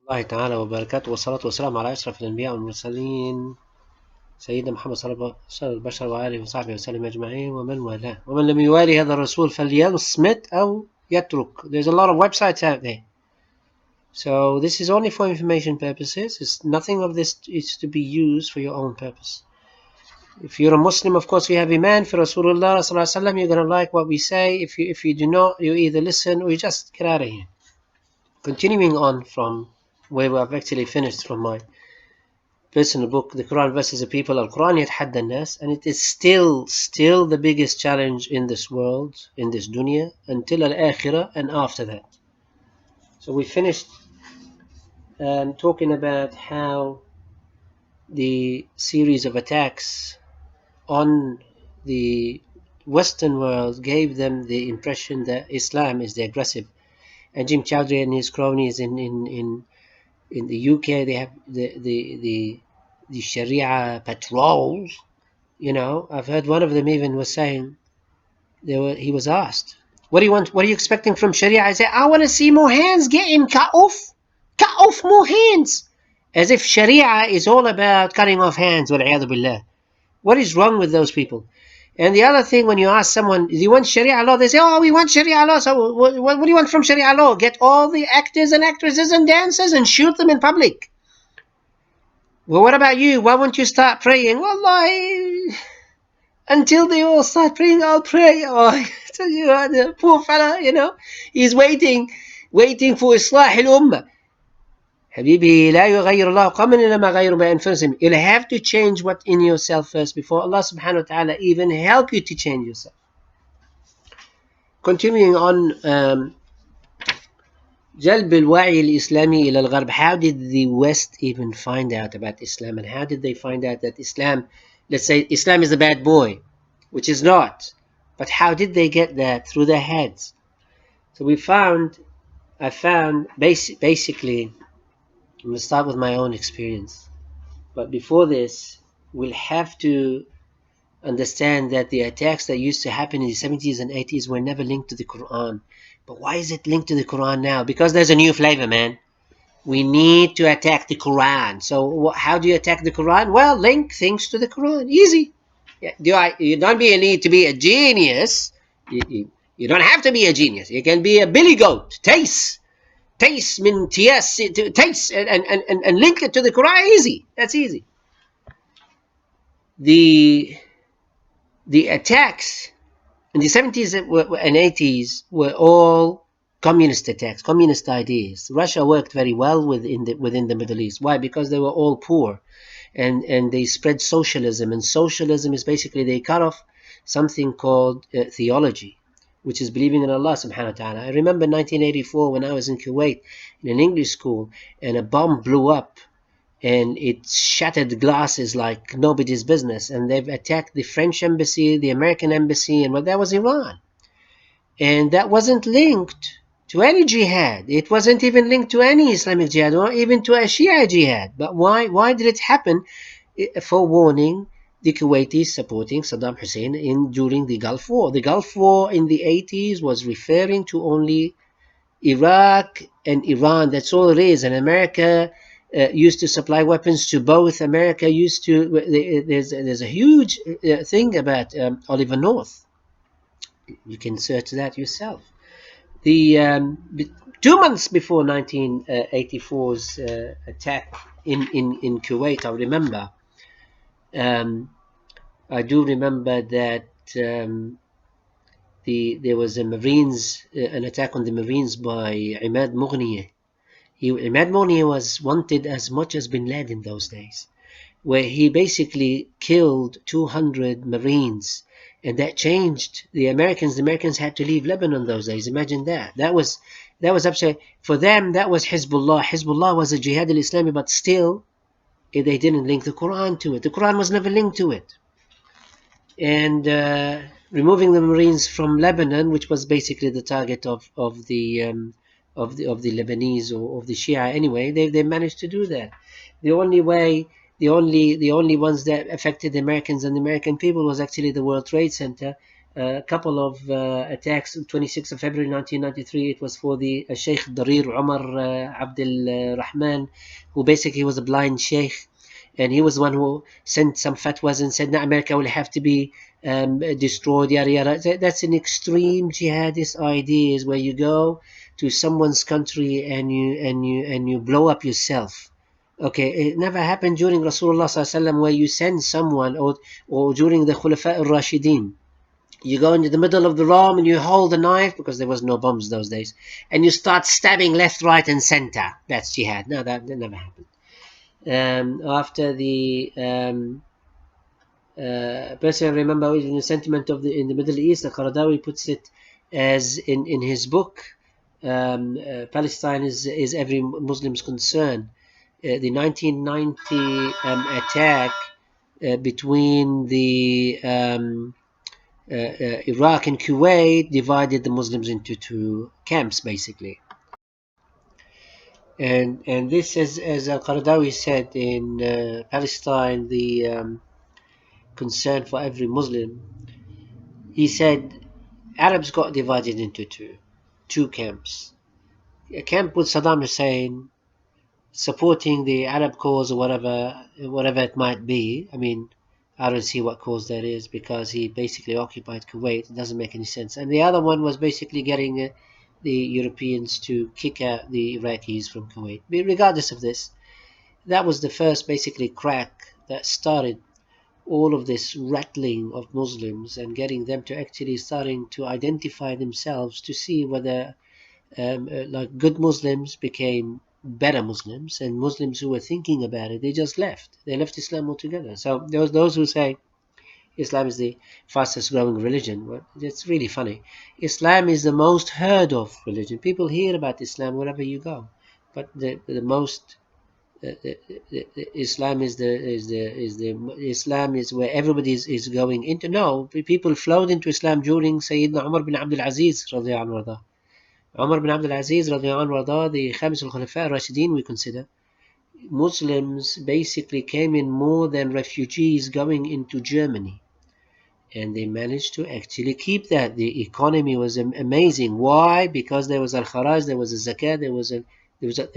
الله تعالى وبركاته، والصلاة والسلام على أشرف الأنبياء والمرسلين سيدنا محمد صلى الله عليه وسلم البشر وآله وصحبه وسلم أجمعين ومن والاه، ومن لم يوالي هذا الرسول فليصمت أو يترك. There's a lot of websites out there, so this is only for information purposes. Nothing of this is to be used for your own purpose. If you're a Muslim, of course, we have Iman for Rasulullah sallallahu alaihi wasallam. You're gonna like what we say. If you do not, you either listen or you just get out of here. Continuing on from where I've actually finished from my personal book, the Quran versus the people. Al-Quran يتحدى الناس, and it is still the biggest challenge in this world, in this dunya, until al-akhirah and after that. So we finished talking about how the series of attacks on the Western world gave them the impression that Islam is the aggressive. And Jim Chowdhury and his cronies in the UK, they have the Sharia patrols. You know, I've heard one of them even was saying, he was asked, what do you want? What are you expecting from Sharia? I said, I want to see more hands getting cut off more hands. As if Sharia is all about cutting off hands. Wal-'iyadhu billah. What is wrong with those people? And the other thing, when you ask someone, do you want Sharia law? They say, oh, we want Sharia law. So what do you want from Sharia law? Get all the actors and actresses and dancers and shoot them in public. Well, what about you? Why won't you start praying? Wallahi, until they all start praying, I'll pray. Oh, the poor fella, he's waiting for Islah al-Ummah. حبيبي لا يغير الله قوما إلا ما غيروا بأنفسهم. You'll have to change what in yourself first before Allah subhanahu wa ta'ala even help you to change yourself. Continuing on, جلب الوعي الإسلامي إلى الغرب. How did the West even find out about Islam, and how did they find out that Islam, let's say Islam is the bad boy, which is not, but how did they get that? Through their heads. So I found basically, I'm going to start with my own experience. But before this, we'll have to understand that the attacks that used to happen in the 70s and 80s were never linked to the Quran. But why is it linked to the Quran now? Because there's a new flavor, man. We need to attack the Quran. So how do you attack the Quran? Well, link things to the Quran. Easy. You don't need to be a genius. You don't have to be a genius. You can be a billy goat. Taste min taste and link it to the Quran. Easy. That's easy. The attacks in the 70s and 80s were all communist attacks, communist ideas. Russia worked very well within the Middle East. Why? Because they were all poor, and they spread socialism. And socialism is basically, they cut off something called theology, which is believing in Allah subhanahu wa ta'ala. I remember 1984 when I was in Kuwait in an English school, and a bomb blew up and it shattered glasses like nobody's business, and they've attacked the French embassy, the American embassy, and that was Iran. And that wasn't linked to any jihad. It wasn't even linked to any Islamic jihad, or even to a Shia jihad. But why did it happen? For warning the Kuwaitis supporting Saddam Hussein during the Gulf War. The Gulf War in the 80s was referring to only Iraq and Iran. That's all it is. And America used to supply weapons to both. America used to. There's a huge thing about Oliver North. You can search that yourself. The 2 months before 1984's attack in Kuwait, I remember. I do remember that there was an attack on the Marines by Imad Mughniye. Imad Mughniye was wanted as much as Bin Laden in those days, where he basically killed 200 Marines, and that changed the Americans. The Americans had to leave Lebanon those days. Imagine that. That was actually, for them, that was Hezbollah. Hezbollah was a Jihad al-Islami, but still, they didn't link the Quran to it. The Quran was never linked to it. And removing the Marines from Lebanon, which was basically the target of the Lebanese or of the Shia anyway, they managed to do that. The only ones that affected the Americans and the American people was actually the World Trade Center a couple of attacks. 26th of February 1993, it was for the Sheikh Darir Umar Abdul Rahman, who basically was a blind sheikh, and he was the one who sent some fatwas and said that America will have to be destroyed, yada yada. That's an extreme jihadist ideas where you go to someone's country and you blow up yourself. Okay, it never happened during Rasulullah Sallallahu Alaihi Wasallam, where you send someone, or during the Khulafa al-Rashidin. You go into the middle of the room and you hold a knife, because there was no bombs those days, and you start stabbing left, right, and center. That's jihad. No, that never happened. After the personally, I remember in the sentiment of in the Middle East, Al-Qaradawi puts it as in his book, Palestine is every Muslim's concern. The 1990 attack between the Iraq and Kuwait divided the Muslims into two camps, basically. And this, as Al-Qaradawi said, in Palestine, the concern for every Muslim, he said Arabs got divided into two camps. A camp with Saddam Hussein supporting the Arab cause, or whatever it might be. I mean, I don't see what cause that is, because he basically occupied Kuwait. It doesn't make any sense. And the other one was basically getting the Europeans to kick out the Iraqis from Kuwait. But regardless of this, that was the first basically crack that started all of this rattling of Muslims and getting them to actually starting to identify themselves, to see whether like good Muslims became better Muslims, and Muslims who were thinking about it, they just left. They left Islam altogether. So there was those who say Islam is the fastest growing religion. Well, it's really funny. Islam is the most heard of religion. People hear about Islam wherever you go, but the most Islam Islam is where everybody is going into. No, people flowed into Islam during Sayyidina Umar bin Abdul Aziz radiallahu anhu. Umar bin Abdul Aziz radiallahu anhu, the Khamis al-Khulafa al-Rashidin, we consider. Muslims basically came in more than refugees going into Germany, and they managed to actually keep that. The economy was amazing. Why? Because there was al-Kharaj, there was a zakat, there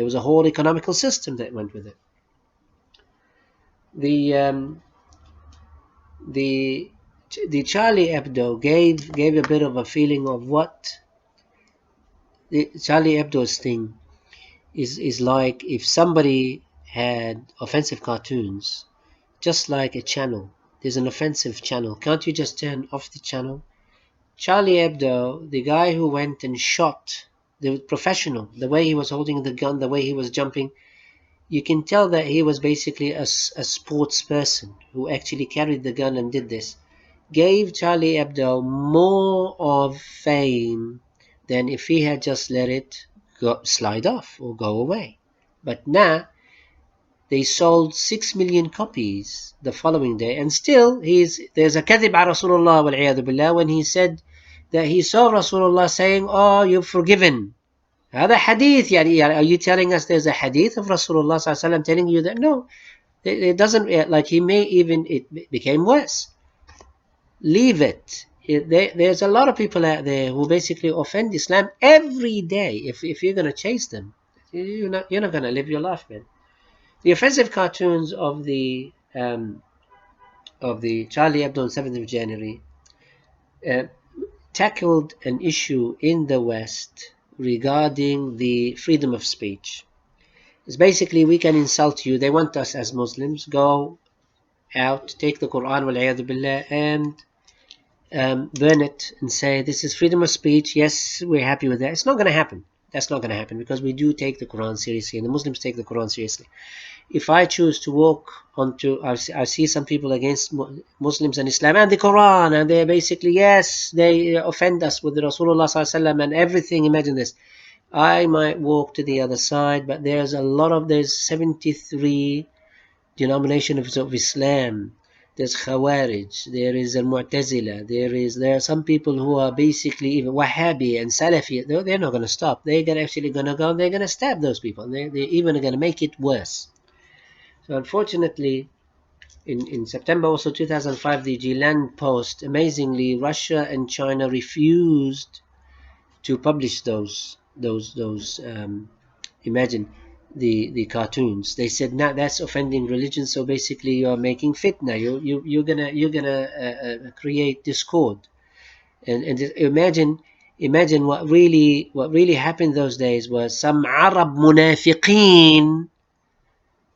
was a whole economical system that went with it. The Charlie Hebdo gave a bit of a feeling of what the Charlie Hebdo's thing is like. If somebody had offensive cartoons, just like a channel, there's an offensive channel, can't you just turn off the channel? Charlie Hebdo, the guy who went and shot, the professional, the way he was holding the gun, the way he was jumping, you can tell that he was basically a sports person who actually carried the gun and did this. Gave Charlie Hebdo more of fame than if he had just let it slide off or go away. But now they sold 6 million copies the following day, and still there's a kadhib ala Rasulullah wal billah when he said that he saw Rasulullah saying, "Oh, you're forgiven." هذا حديث. يعني are you telling us there's a hadith of Rasulullah sallallahu alaihi wasallam telling you that? No, it doesn't. Like, he may even, it became worse. Leave it. There's a lot of people out there who basically offend Islam every day. If you're going to chase them, you're not going to live your life, man. The offensive cartoons of the Charlie Hebdo on 7th of January tackled an issue in the West regarding the freedom of speech. It's basically, we can insult you. They want us as Muslims go out, take the Quran wal billah, and burn it and say this is freedom of speech. Yes, we're happy with that. It's not going to happen. That's not going to happen, because we do take the Quran seriously, and the Muslims take the Quran seriously. If I choose to walk onto, I see some people against Muslims and Islam and the Quran, and they're basically, yes, they offend us with the Rasulullah sallallahu alaihi wasallam and everything. Imagine this. I might walk to the other side, but there's 73 denominations of Islam. There's Khawarij, there is Al-Mu'tazila, there are some people who are basically even Wahhabi and Salafi. They're not going to stop. They're actually going to go, they're going to stab those people. They're even going to make it worse. So unfortunately, in September also 2005, the Jilan Post, amazingly, Russia and China refused to publish those imagine the cartoons. They said, "No, that's offending religion, so basically you're making fitna, you're gonna create discord." And imagine what really happened those days was some Arab munafiqeen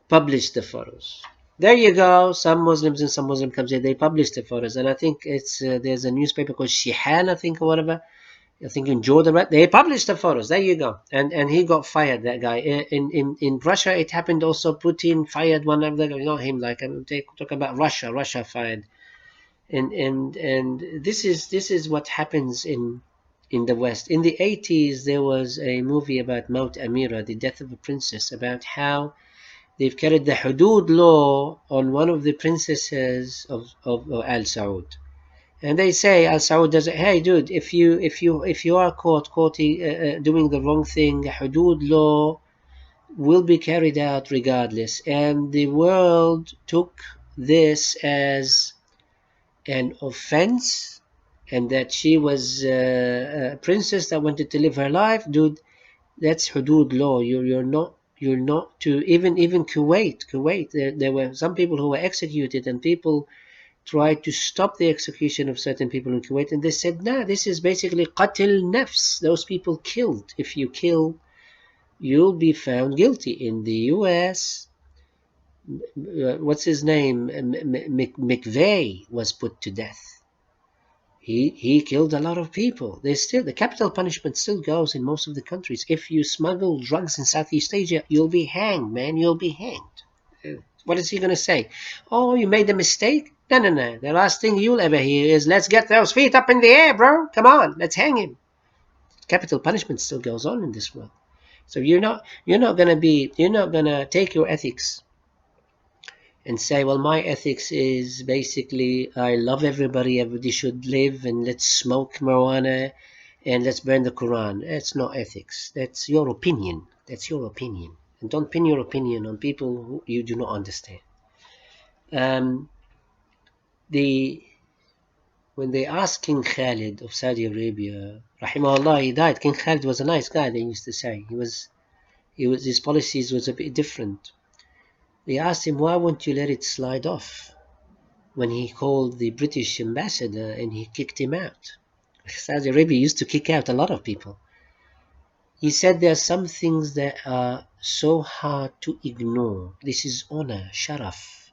published the photos. There you go. Some Muslims and some Muslim comes in, they publish the photos, and I think it's there's a newspaper called Shihan, I think, or whatever. I think in Jordan, right? They published the photos. There you go. And he got fired. That guy in Russia, it happened also. Putin fired one of the, not him. Like I'm talking about Russia. Russia fired. And this is what happens in the West. In the 80s, there was a movie about Maut Amira, the death of a princess, about how they've carried the Hudud law on one of the princesses of Al Saud. And they say Al Saud does it. Hey, dude, if you are caught doing the wrong thing, Hudud law will be carried out regardless. And the world took this as an offense, and that she was a princess that wanted to live her life. Dude, that's Hudud law. You're not to even Kuwait. There were some people who were executed, and people tried to stop the execution of certain people in Kuwait, and they said, "No, this is basically qatl nafs. Those people killed. If you kill, you'll be found guilty." In the U.S., what's his name? McVeigh was put to death. He killed a lot of people. The capital punishment still goes in most of the countries. If you smuggle drugs in Southeast Asia, you'll be hanged, man. You'll be hanged. What is he going to say? Oh, you made a mistake? No, no, no. The last thing you'll ever hear is, "Let's get those feet up in the air, bro. Come on, let's hang him." Capital punishment still goes on in this world. So you're not gonna take your ethics and say, "Well, my ethics is basically I love everybody. Everybody should live, and let's smoke marijuana and let's burn the Quran." That's not ethics. That's your opinion. That's your opinion. And don't pin your opinion on people who you do not understand. Um, the When they asked King Khalid of Saudi Arabia, rahimahullah, he died. King Khalid was a nice guy, they used to say. His policies was a bit different. They asked him, "Why won't you let it slide off?" When he called the British ambassador and he kicked him out. Saudi Arabia used to kick out a lot of people. He said, "There are some things that are so hard to ignore. This is honor, sharaf."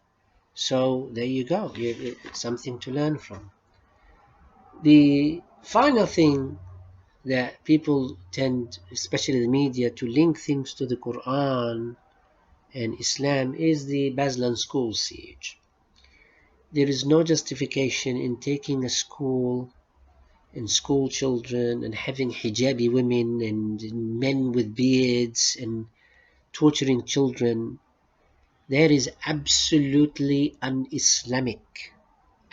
So there you go. It's something to learn from. The final thing that people tend, especially the media, to link things to the Quran and Islam is the Baslan school siege. There is no justification in taking a school and school children and having hijabi women and men with beards and torturing children. That is absolutely un-Islamic,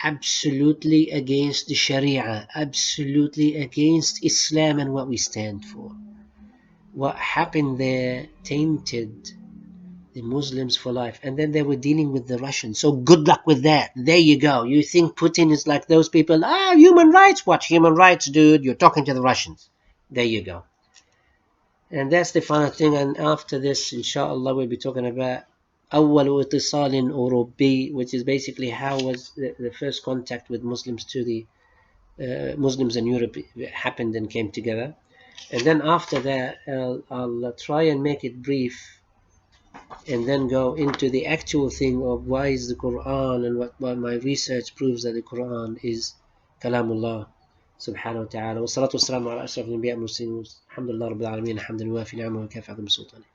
absolutely against the Sharia, absolutely against Islam and what we stand for. What happened there tainted the Muslims for life. And then they were dealing with the Russians. So good luck with that. There you go. You think Putin is like those people? Human rights. What human rights, dude? You're talking to the Russians. There you go. And that's the final thing. And after this, inshallah, we'll be talking about أول اتصال أوروبي, which is basically how was the first contact with Muslims to the Muslims in Europe happened and came together. And then after that, I'll try and make it brief and then go into the actual thing of why is the Quran and what my research proves that the Quran is Kalamullah subhanahu wa ta'ala. Wa salatu wa salamu ala ashraf al-anbiya al-mursalin. Alhamdulillah rabbil alameen. Alhamdulillah fi ni'amahu wa kafa 'azim sultani.